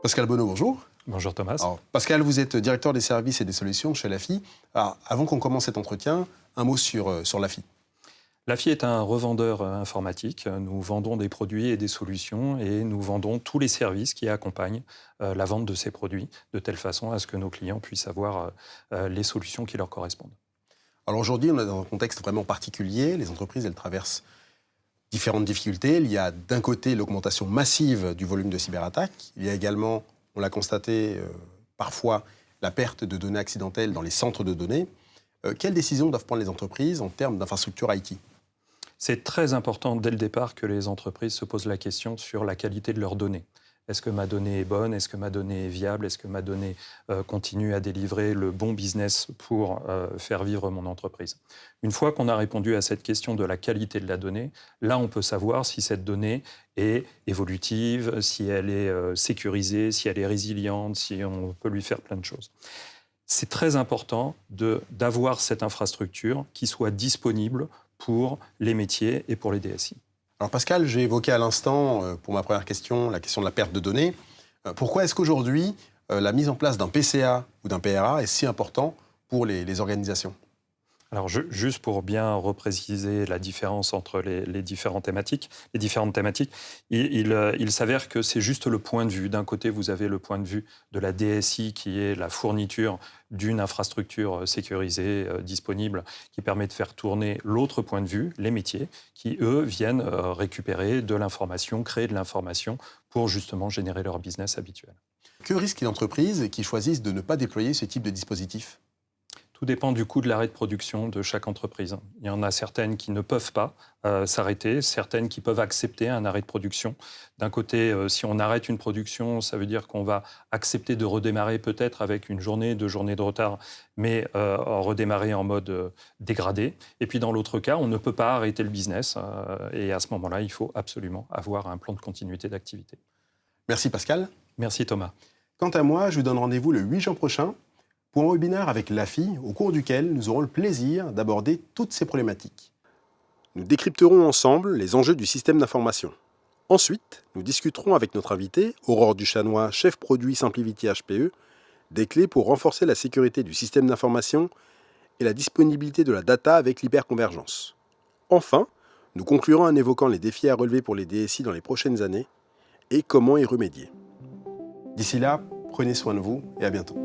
Pascal Bonneau, bonjour. Bonjour Thomas. Alors, Pascal, vous êtes directeur des services et des solutions chez LAFI. Alors, avant qu'on commence cet entretien, un mot sur LAFI. LAFI est un revendeur informatique. Nous vendons des produits et des solutions et nous vendons tous les services qui accompagnent la vente de ces produits de telle façon à ce que nos clients puissent avoir les solutions qui leur correspondent. Alors aujourd'hui, on est dans un contexte vraiment particulier. Les entreprises, elles traversent différentes difficultés. Il y a d'un côté l'augmentation massive du volume de cyberattaques. Il y a également, on l'a constaté, parfois la perte de données accidentelles dans les centres de données. Quelles décisions doivent prendre les entreprises en termes d'infrastructure IT ? C'est très important dès le départ que les entreprises se posent la question sur la qualité de leurs données. Est-ce que ma donnée est bonne? Est-ce que ma donnée est viable? Est-ce que ma donnée continue à délivrer le bon business pour faire vivre mon entreprise? Une fois qu'on a répondu à cette question de la qualité de la donnée, là, on peut savoir si cette donnée est évolutive, si elle est sécurisée, si elle est résiliente, si on peut lui faire plein de choses. C'est très important d'avoir cette infrastructure qui soit disponible pour les métiers et pour les DSI. Alors Pascal, j'ai évoqué à l'instant, pour ma première question, la question de la perte de données. Pourquoi est-ce qu'aujourd'hui, la mise en place d'un PCA ou d'un PRA est si important pour les organisations ? Alors, juste pour bien repréciser la différence entre les différentes thématiques, il s'avère que c'est juste le point de vue. D'un côté, vous avez le point de vue de la DSI, qui est la fourniture d'une infrastructure sécurisée, disponible, qui permet de faire tourner l'autre point de vue, les métiers, qui, eux, viennent récupérer de l'information, créer de l'information pour justement générer leur business habituel. Que risquent les entreprises qui choisissent de ne pas déployer ce type de dispositif ? Tout dépend du coût de l'arrêt de production de chaque entreprise. Il y en a certaines qui ne peuvent pas s'arrêter, certaines qui peuvent accepter un arrêt de production. D'un côté, si on arrête une production, ça veut dire qu'on va accepter de redémarrer peut-être avec une journée, 2 journées de retard, mais redémarrer en mode dégradé. Et puis dans l'autre cas, on ne peut pas arrêter le business. Et à ce moment-là, il faut absolument avoir un plan de continuité d'activité. Merci Pascal. Merci Thomas. Quant à moi, je vous donne rendez-vous le 8 juin prochain pour un webinaire avec LAFI, au cours duquel nous aurons le plaisir d'aborder toutes ces problématiques. Nous décrypterons ensemble les enjeux du système d'information. Ensuite, nous discuterons avec notre invité, Aurore Duchanois, chef produit SimpliVity HPE, des clés pour renforcer la sécurité du système d'information et la disponibilité de la data avec l'hyperconvergence. Enfin, nous conclurons en évoquant les défis à relever pour les DSI dans les prochaines années et comment y remédier. D'ici là, prenez soin de vous et à bientôt.